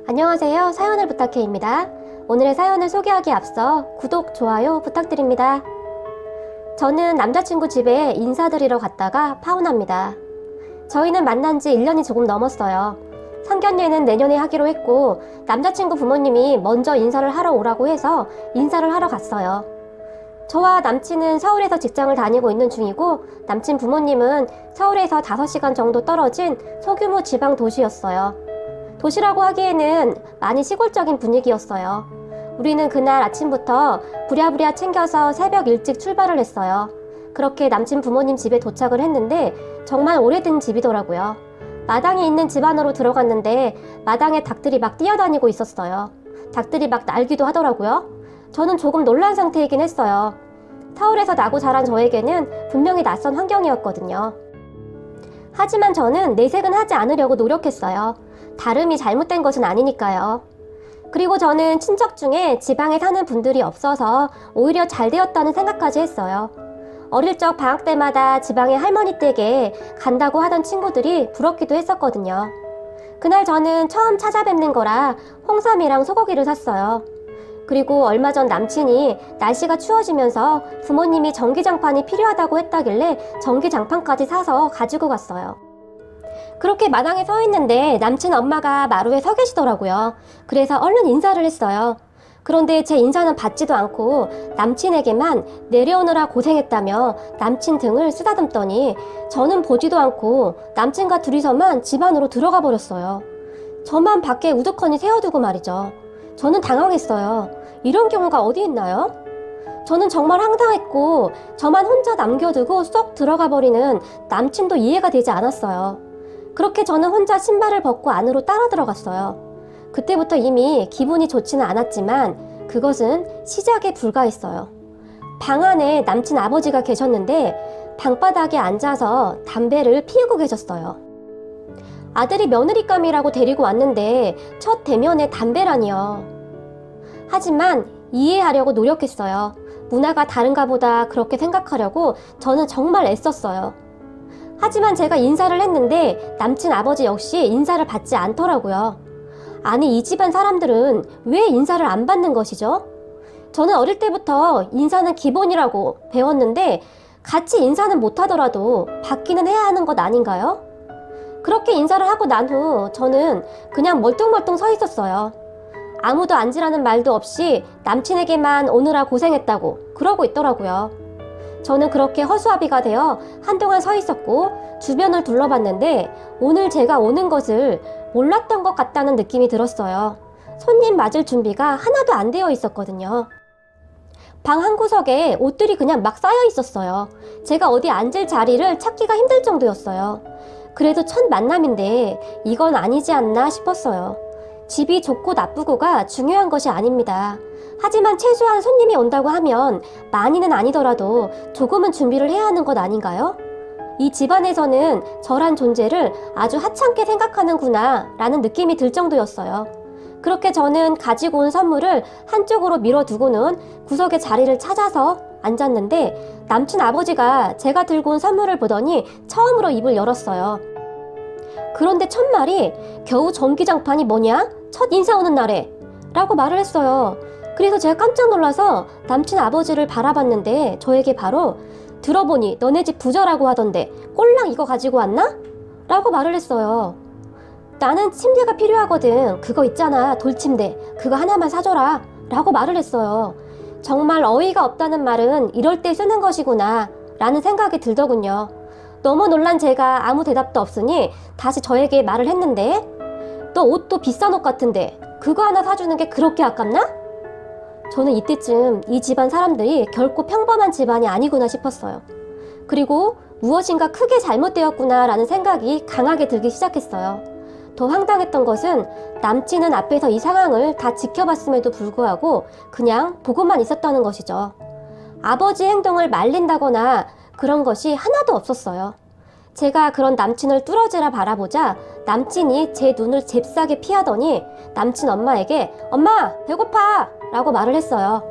안녕하세요. 사연을 부탁해입니다. 오늘의 사연을 소개하기에 앞서 구독, 좋아요 부탁드립니다. 저는 남자친구 집에 인사드리러 갔다가 파혼합니다. 저희는 만난 지 1년이 조금 넘었어요. 상견례는 내년에 하기로 했고 남자친구 부모님이 먼저 인사를 하러 오라고 해서 인사를 하러 갔어요. 저와 남친은 서울에서 직장을 다니고 있는 중이고 남친 부모님은 서울에서 5시간 정도 떨어진 소규모 지방 도시였어요. 도시라고 하기에는 많이 시골적인 분위기였어요. 우리는 그날 아침부터 부랴부랴 챙겨서 새벽 일찍 출발을 했어요. 그렇게 남친 부모님 집에 도착을 했는데 정말 오래된 집이더라고요. 마당이 있는 집 안으로 들어갔는데 마당에 닭들이 막 뛰어다니고 있었어요. 닭들이 막 날기도 하더라고요. 저는 조금 놀란 상태이긴 했어요. 서울에서 나고 자란 저에게는 분명히 낯선 환경이었거든요. 하지만 저는 내색은 하지 않으려고 노력했어요. 다름이 잘못된 것은 아니니까요. 그리고 저는 친척 중에 지방에 사는 분들이 없어서 오히려 잘 되었다는 생각까지 했어요. 어릴 적 방학 때마다 지방의 할머니 댁에 간다고 하던 친구들이 부럽기도 했었거든요. 그날 저는 처음 찾아뵙는 거라 홍삼이랑 소고기를 샀어요. 그리고 얼마 전 남친이 날씨가 추워지면서 부모님이 전기장판이 필요하다고 했다길래 전기장판까지 사서 가지고 갔어요. 그렇게 마당에 서 있는데 남친 엄마가 마루에 서 계시더라고요. 그래서 얼른 인사를 했어요. 그런데 제 인사는 받지도 않고 남친에게만 내려오느라 고생했다며 남친 등을 쓰다듬더니 저는 보지도 않고 남친과 둘이서만 집 안으로 들어가 버렸어요. 저만 밖에 우두커니 세워두고 말이죠. 저는 당황했어요. 이런 경우가 어디 있나요? 저는 정말 황당했고 저만 혼자 남겨두고 쏙 들어가 버리는 남친도 이해가 되지 않았어요. 그렇게 저는 혼자 신발을 벗고 안으로 따라 들어갔어요. 그때부터 이미 기분이 좋지는 않았지만 그것은 시작에 불과했어요. 방 안에 남친 아버지가 계셨는데 방바닥에 앉아서 담배를 피우고 계셨어요. 아들이 며느리감이라고 데리고 왔는데 첫 대면에 담배라니요. 하지만 이해하려고 노력했어요. 문화가 다른가 보다 그렇게 생각하려고 저는 정말 애썼어요. 하지만 제가 인사를 했는데 남친 아버지 역시 인사를 받지 않더라고요. 아니, 이 집안 사람들은 왜 인사를 안 받는 것이죠? 저는 어릴 때부터 인사는 기본이라고 배웠는데 같이 인사는 못하더라도 받기는 해야 하는 것 아닌가요? 그렇게 인사를 하고 난 후 저는 그냥 멀뚱멀뚱 서 있었어요. 아무도 앉으라는 말도 없이 남친에게만 오느라 고생했다고 그러고 있더라고요. 저는 그렇게 허수아비가 되어 한동안 서 있었고 주변을 둘러봤는데 오늘 제가 오는 것을 몰랐던 것 같다는 느낌이 들었어요. 손님 맞을 준비가 하나도 안 되어 있었거든요. 방 한 구석에 옷들이 그냥 막 쌓여 있었어요. 제가 어디 앉을 자리를 찾기가 힘들 정도였어요. 그래도 첫 만남인데 이건 아니지 않나 싶었어요. 집이 좋고 나쁘고가 중요한 것이 아닙니다. 하지만 최소한 손님이 온다고 하면 많이는 아니더라도 조금은 준비를 해야 하는 것 아닌가요? 이 집안에서는 저란 존재를 아주 하찮게 생각하는구나 라는 느낌이 들 정도였어요. 그렇게 저는 가지고 온 선물을 한쪽으로 밀어두고는 구석에 자리를 찾아서 앉았는데 남친 아버지가 제가 들고 온 선물을 보더니 처음으로 입을 열었어요. 그런데 첫 말이 겨우 전기장판이 뭐냐? 첫 인사 오는 날에 라고 말을 했어요. 그래서 제가 깜짝 놀라서 남친 아버지를 바라봤는데 저에게 바로 들어보니 너네 집 부자라고 하던데 꼴랑 이거 가지고 왔나? 라고 말을 했어요. 나는 침대가 필요하거든. 그거 있잖아, 돌침대. 그거 하나만 사줘라 라고 말을 했어요. 정말 어이가 없다는 말은 이럴 때 쓰는 것이구나 라는 생각이 들더군요. 너무 놀란 제가 아무 대답도 없으니 다시 저에게 말을 했는데 너 옷도 비싼 옷 같은데 그거 하나 사주는 게 그렇게 아깝나? 저는 이때쯤 이 집안 사람들이 결코 평범한 집안이 아니구나 싶었어요. 그리고 무엇인가 크게 잘못되었구나 라는 생각이 강하게 들기 시작했어요. 더 황당했던 것은 남친은 앞에서 이 상황을 다 지켜봤음에도 불구하고 그냥 보고만 있었다는 것이죠. 아버지의 행동을 말린다거나 그런 것이 하나도 없었어요. 제가 그런 남친을 뚫어지라 바라보자 남친이 제 눈을 잽싸게 피하더니 남친 엄마에게 엄마 배고파 라고 말을 했어요.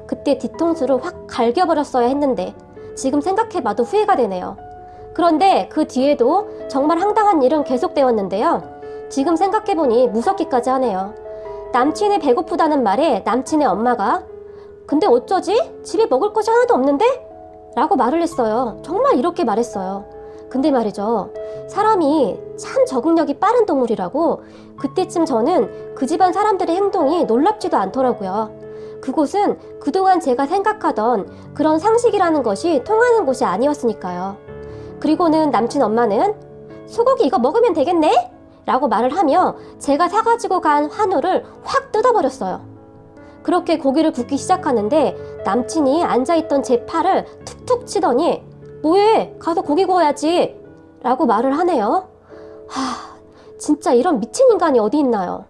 그때 뒤통수를 확 갈겨버렸어야 했는데 지금 생각해봐도 후회가 되네요. 그런데 그 뒤에도 정말 황당한 일은 계속되었는데요. 지금 생각해보니 무섭기까지 하네요. 남친이 배고프다는 말에 남친의 엄마가 근데 어쩌지? 집에 먹을 것이 하나도 없는데? 라고 말을 했어요. 정말 이렇게 말했어요. 근데 말이죠. 사람이 참 적응력이 빠른 동물이라고 그때쯤 저는 그 집안 사람들의 행동이 놀랍지도 않더라고요. 그곳은 그동안 제가 생각하던 그런 상식이라는 것이 통하는 곳이 아니었으니까요. 그리고는 남친 엄마는 소고기 이거 먹으면 되겠네? 라고 말을 하며 제가 사가지고 간 한우를 확 뜯어버렸어요. 그렇게 고기를 굽기 시작하는데 남친이 앉아있던 제 팔을 툭툭 치더니 뭐해? 가서 고기 구워야지 라고 말을 하네요. 진짜 이런 미친 인간이 어디 있나요?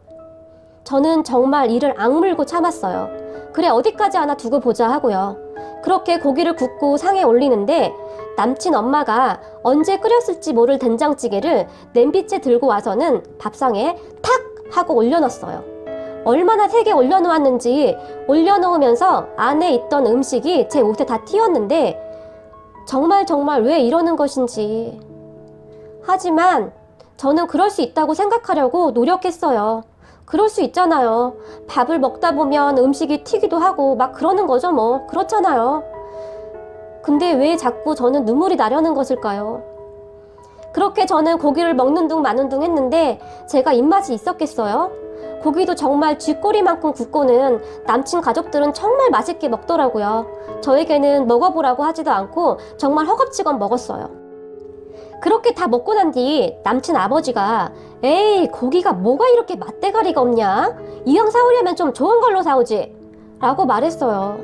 저는 정말 이를 악물고 참았어요. 그래 어디까지 하나 두고 보자 하고요. 그렇게 고기를 굽고 상에 올리는데 남친 엄마가 언제 끓였을지 모를 된장찌개를 냄비째 들고 와서는 밥상에 탁 하고 올려놨어요. 얼마나 세게 올려놓았는지 올려놓으면서 안에 있던 음식이 제 옷에 다 튀었는데 정말 왜 이러는 것인지. 하지만 저는 그럴 수 있다고 생각하려고 노력했어요. 그럴 수 있잖아요. 밥을 먹다 보면 음식이 튀기도 하고 막 그러는 거죠 뭐. 그렇잖아요. 근데 왜 자꾸 저는 눈물이 나려는 것일까요? 그렇게 저는 고기를 먹는 둥 마는 둥 했는데 제가 입맛이 있었겠어요? 고기도 정말 쥐꼬리만큼 굽고는 남친 가족들은 정말 맛있게 먹더라고요. 저에게는 먹어보라고 하지도 않고 정말 허겁지겁 먹었어요. 그렇게 다 먹고 난 뒤 남친 아버지가 에이 고기가 뭐가 이렇게 맛대가리가 없냐? 이왕 사오려면 좀 좋은 걸로 사오지 라고 말했어요.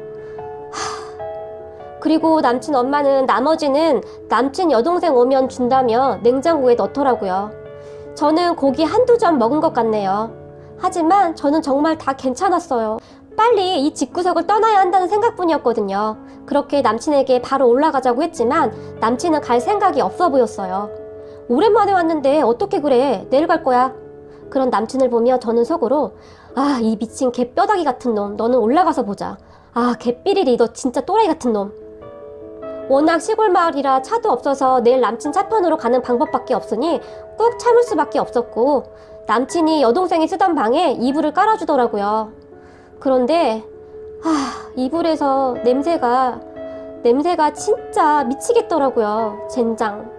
그리고 남친 엄마는 나머지는 남친 여동생 오면 준다며 냉장고에 넣더라고요. 저는 고기 한두 점 먹은 것 같네요. 하지만 저는 정말 다 괜찮았어요. 빨리 이 집구석을 떠나야 한다는 생각뿐이었거든요. 그렇게 남친에게 바로 올라가자고 했지만 남친은 갈 생각이 없어 보였어요. 오랜만에 왔는데 어떻게 그래? 내일 갈 거야. 그런 남친을 보며 저는 속으로 이 미친 개 뼈다귀 같은 놈 너는 올라가서 보자. 개삐리리 너 진짜 또라이 같은 놈. 워낙 시골 마을이라 차도 없어서 내일 남친 차편으로 가는 방법밖에 없으니 꾹 참을 수밖에 없었고 남친이 여동생이 쓰던 방에 이불을 깔아주더라고요. 그런데 이불에서 냄새가 진짜 미치겠더라고요. 젠장.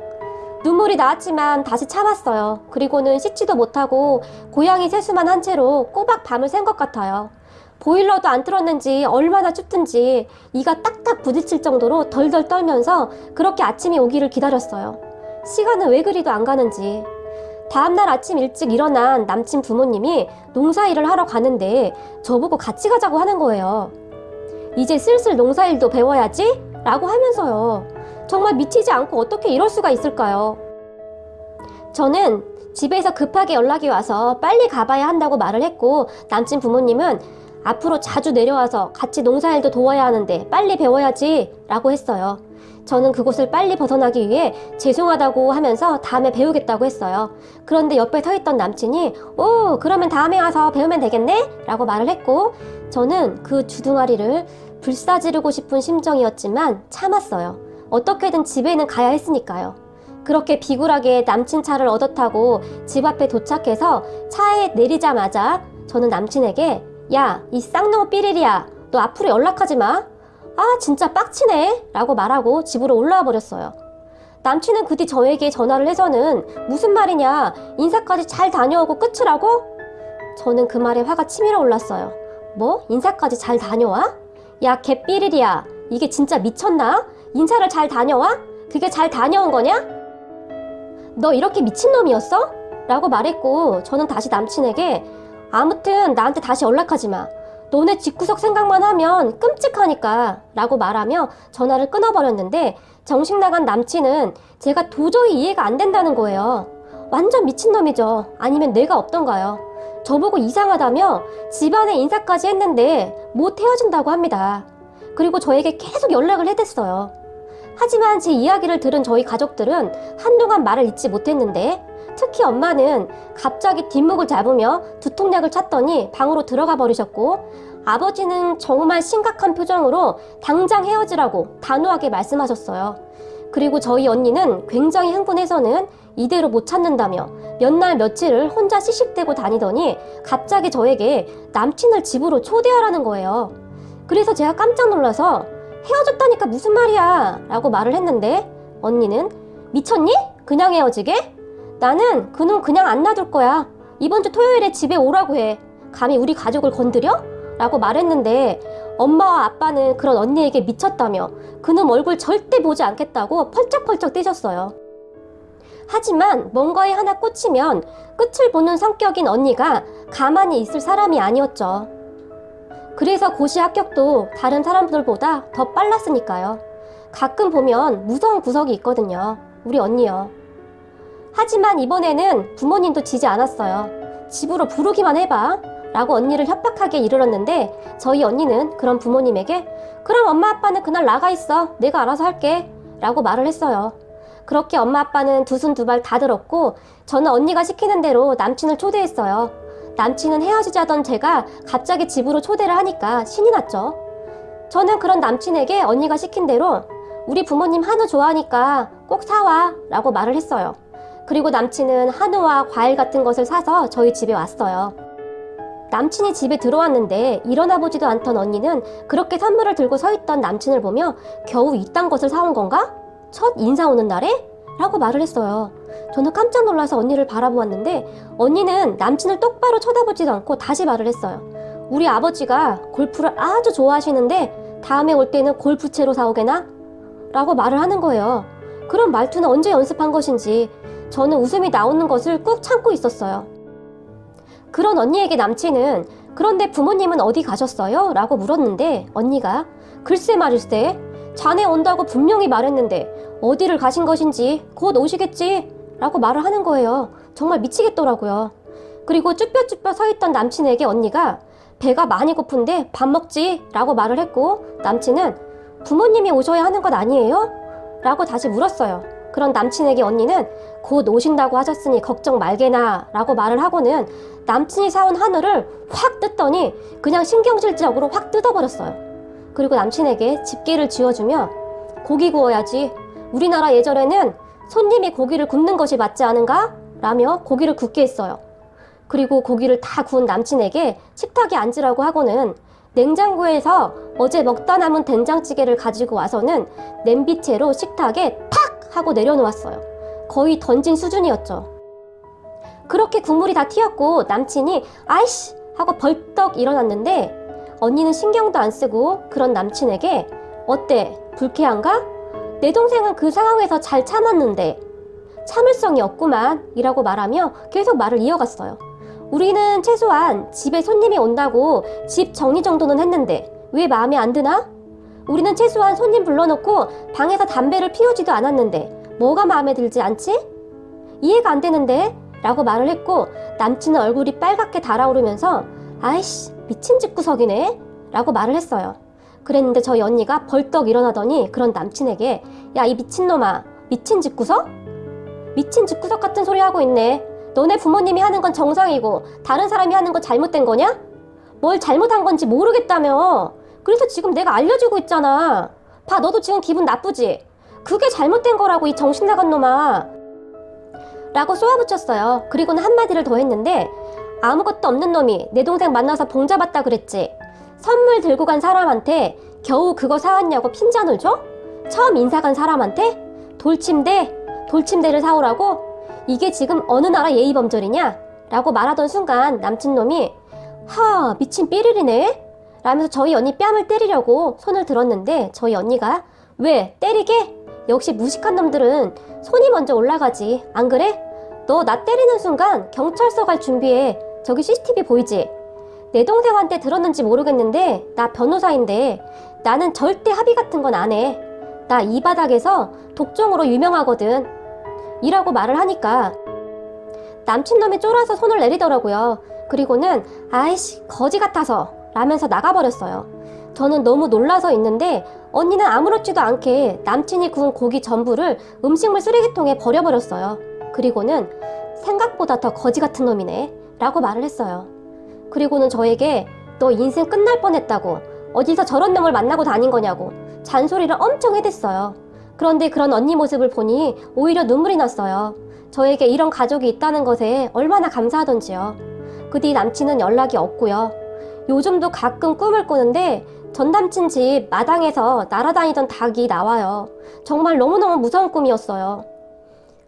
눈물이 나왔지만 다시 참았어요. 그리고는 씻지도 못하고 고양이 세수만 한 채로 꼬박 밤을 샌 것 같아요. 보일러도 안 틀었는지 얼마나 춥든지 이가 딱딱 부딪힐 정도로 덜덜 떨면서 그렇게 아침이 오기를 기다렸어요. 시간은 왜 그리도 안 가는지. 다음날 아침 일찍 일어난 남친 부모님이 농사일을 하러 가는데 저보고 같이 가자고 하는 거예요. 이제 슬슬 농사일도 배워야지? 라고 하면서요. 정말 미치지 않고 어떻게 이럴 수가 있을까요? 저는 집에서 급하게 연락이 와서 빨리 가봐야 한다고 말을 했고 남친 부모님은 앞으로 자주 내려와서 같이 농사일도 도와야 하는데 빨리 배워야지 라고 했어요. 저는 그곳을 빨리 벗어나기 위해 죄송하다고 하면서 다음에 배우겠다고 했어요. 그런데 옆에 서 있던 남친이 그러면 다음에 와서 배우면 되겠네? 라고 말을 했고 저는 그 주둥아리를 불사지르고 싶은 심정이었지만 참았어요. 어떻게든 집에는 가야 했으니까요. 그렇게 비굴하게 남친 차를 얻어 타고 집 앞에 도착해서 차에 내리자마자 저는 남친에게 야, 이 쌍놈 삐리리야, 너 앞으로 연락하지 마. 진짜 빡치네 라고 말하고 집으로 올라와 버렸어요. 남친은 그 뒤 저에게 전화를 해서는 무슨 말이냐, 인사까지 잘 다녀오고 끝이라고? 저는 그 말에 화가 치밀어 올랐어요. 뭐? 인사까지 잘 다녀와? 야, 개삐리리야, 이게 진짜 미쳤나? 인사를 잘 다녀와? 그게 잘 다녀온 거냐? 너 이렇게 미친놈이었어? 라고 말했고 저는 다시 남친에게 아무튼 나한테 다시 연락하지 마. 너네 집구석 생각만 하면 끔찍하니까 라고 말하며 전화를 끊어버렸는데 정신 나간 남친은 제가 도저히 이해가 안 된다는 거예요. 완전 미친놈이죠. 아니면 뇌가 없던가요. 저보고 이상하다며 집안에 인사까지 했는데 못 헤어진다고 합니다. 그리고 저에게 계속 연락을 해댔어요. 하지만 제 이야기를 들은 저희 가족들은 한동안 말을 잇지 못했는데 특히 엄마는 갑자기 뒷목을 잡으며 두통약을 찾더니 방으로 들어가 버리셨고 아버지는 정말 심각한 표정으로 당장 헤어지라고 단호하게 말씀하셨어요. 그리고 저희 언니는 굉장히 흥분해서는 이대로 못 찾는다며 몇 날 며칠을 혼자 씩씩대고 다니더니 갑자기 저에게 남친을 집으로 초대하라는 거예요. 그래서 제가 깜짝 놀라서 헤어졌다니까 무슨 말이야 라고 말을 했는데 언니는 미쳤니? 그냥 헤어지게? 나는 그놈 그냥 안 놔둘 거야. 이번 주 토요일에 집에 오라고 해. 감히 우리 가족을 건드려? 라고 말했는데 엄마와 아빠는 그런 언니에게 미쳤다며 그놈 얼굴 절대 보지 않겠다고 펄쩍펄쩍 뛰셨어요. 하지만 뭔가에 하나 꽂히면 끝을 보는 성격인 언니가 가만히 있을 사람이 아니었죠. 그래서 고시 합격도 다른 사람들보다 더 빨랐으니까요. 가끔 보면 무서운 구석이 있거든요. 우리 언니요. 하지만 이번에는 부모님도 지지 않았어요. 집으로 부르기만 해봐 라고 언니를 협박하게 이르렀는데 저희 언니는 그런 부모님에게 그럼 엄마 아빠는 그날 나가 있어. 내가 알아서 할게 라고 말을 했어요. 그렇게 엄마 아빠는 두 손 두 발 다 들었고 저는 언니가 시키는 대로 남친을 초대했어요. 남친은 헤어지자던 제가 갑자기 집으로 초대를 하니까 신이 났죠. 저는 그런 남친에게 언니가 시킨 대로 우리 부모님 한우 좋아하니까 꼭 사와 라고 말을 했어요. 그리고 남친은 한우와 과일 같은 것을 사서 저희 집에 왔어요. 남친이 집에 들어왔는데 일어나 보지도 않던 언니는 그렇게 선물을 들고 서 있던 남친을 보며 겨우 이딴 것을 사온 건가? 첫 인사 오는 날에? 라고 말을 했어요. 저는 깜짝 놀라서 언니를 바라보았는데 언니는 남친을 똑바로 쳐다보지도 않고 다시 말을 했어요. 우리 아버지가 골프를 아주 좋아하시는데 다음에 올 때는 골프채로 사오게나? 라고 말을 하는 거예요. 그런 말투는 언제 연습한 것인지 저는 웃음이 나오는 것을 꾹 참고 있었어요. 그런 언니에게 남친은 그런데 부모님은 어디 가셨어요? 라고 물었는데 언니가 글쎄 말일세 자네 온다고 분명히 말했는데 어디를 가신 것인지 곧 오시겠지 라고 말을 하는 거예요. 정말 미치겠더라고요. 그리고 쭈뼛쭈뼛 서 있던 남친에게 언니가 배가 많이 고픈데 밥 먹지 라고 말을 했고 남친은 부모님이 오셔야 하는 것 아니에요? 라고 다시 물었어요. 그런 남친에게 언니는 곧 오신다고 하셨으니 걱정 말게나 라고 말을 하고는 남친이 사온 한우를 확 뜯더니 그냥 신경질적으로 확 뜯어버렸어요. 그리고 남친에게 집게를 쥐어주며 고기 구워야지. 우리나라 예절에는 손님이 고기를 굽는 것이 맞지 않은가? 라며 고기를 굽게 했어요. 그리고 고기를 다 구운 남친에게 식탁에 앉으라고 하고는 냉장고에서 어제 먹다 남은 된장찌개를 가지고 와서는 냄비채로 식탁에 탁 하고 내려놓았어요. 거의 던진 수준이었죠. 그렇게 국물이 다 튀었고 남친이 아이씨 하고 벌떡 일어났는데 언니는 신경도 안 쓰고 그런 남친에게 어때? 불쾌한가? 내 동생은 그 상황에서 잘 참았는데 참을성이 없구만 이라고 말하며 계속 말을 이어갔어요. 우리는 최소한 집에 손님이 온다고 집 정리 정도는 했는데 왜 마음에 안 드나? 우리는 최소한 손님 불러놓고 방에서 담배를 피우지도 않았는데 뭐가 마음에 들지 않지? 이해가 안 되는데? 라고 말을 했고 남친은 얼굴이 빨갛게 달아오르면서 아이씨 미친 집구석이네 라고 말을 했어요. 그랬는데 저희 언니가 벌떡 일어나더니 그런 남친에게 야 이 미친놈아 미친 집구석? 미친 집구석 같은 소리 하고 있네. 너네 부모님이 하는 건 정상이고 다른 사람이 하는 건 잘못된 거냐? 뭘 잘못한 건지 모르겠다며. 그래서 지금 내가 알려주고 있잖아. 봐 너도 지금 기분 나쁘지? 그게 잘못된 거라고 이 정신 나간 놈아 라고 쏘아붙였어요. 그리고는 한마디를 더 했는데 아무것도 없는 놈이 내 동생 만나서 봉잡았다 그랬지. 선물 들고 간 사람한테 겨우 그거 사왔냐고 핀잔을 줘? 처음 인사 간 사람한테? 돌침대를 사오라고? 이게 지금 어느 나라 예의범절이냐? 라고 말하던 순간 남친놈이 하 미친 삐리리네? 라면서 저희 언니 뺨을 때리려고 손을 들었는데 저희 언니가 왜 때리게? 역시 무식한 놈들은 손이 먼저 올라가지 안 그래? 너 나 때리는 순간 경찰서 갈 준비해. 저기 CCTV 보이지? 내 동생한테 들었는지 모르겠는데 나 변호사인데 나는 절대 합의 같은 건 안 해. 나 이 바닥에서 독종으로 유명하거든 이라고 말을 하니까 남친놈이 쫄아서 손을 내리더라고요. 그리고는 아이씨 거지 같아서 라면서 나가버렸어요. 저는 너무 놀라서 있는데 언니는 아무렇지도 않게 남친이 구운 고기 전부를 음식물 쓰레기통에 버려버렸어요. 그리고는 생각보다 더 거지 같은 놈이네 라고 말을 했어요. 그리고는 저에게 너 인생 끝날 뻔했다고 어디서 저런 놈을 만나고 다닌 거냐고 잔소리를 엄청 해댔어요. 그런데 그런 언니 모습을 보니 오히려 눈물이 났어요. 저에게 이런 가족이 있다는 것에 얼마나 감사하던지요. 그 뒤 남친은 연락이 없고요. 요즘도 가끔 꿈을 꾸는데 전 남친 집 마당에서 날아다니던 닭이 나와요. 정말 너무너무 무서운 꿈이었어요.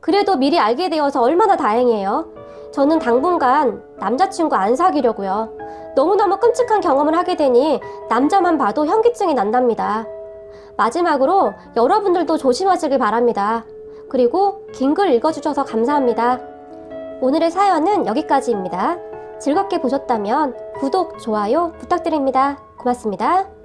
그래도 미리 알게 되어서 얼마나 다행이에요. 저는 당분간 남자친구 안 사귀려고요. 너무너무 끔찍한 경험을 하게 되니 남자만 봐도 현기증이 난답니다. 마지막으로 여러분들도 조심하시길 바랍니다. 그리고 긴 글 읽어주셔서 감사합니다. 오늘의 사연은 여기까지입니다. 즐겁게 보셨다면 구독, 좋아요 부탁드립니다. 고맙습니다.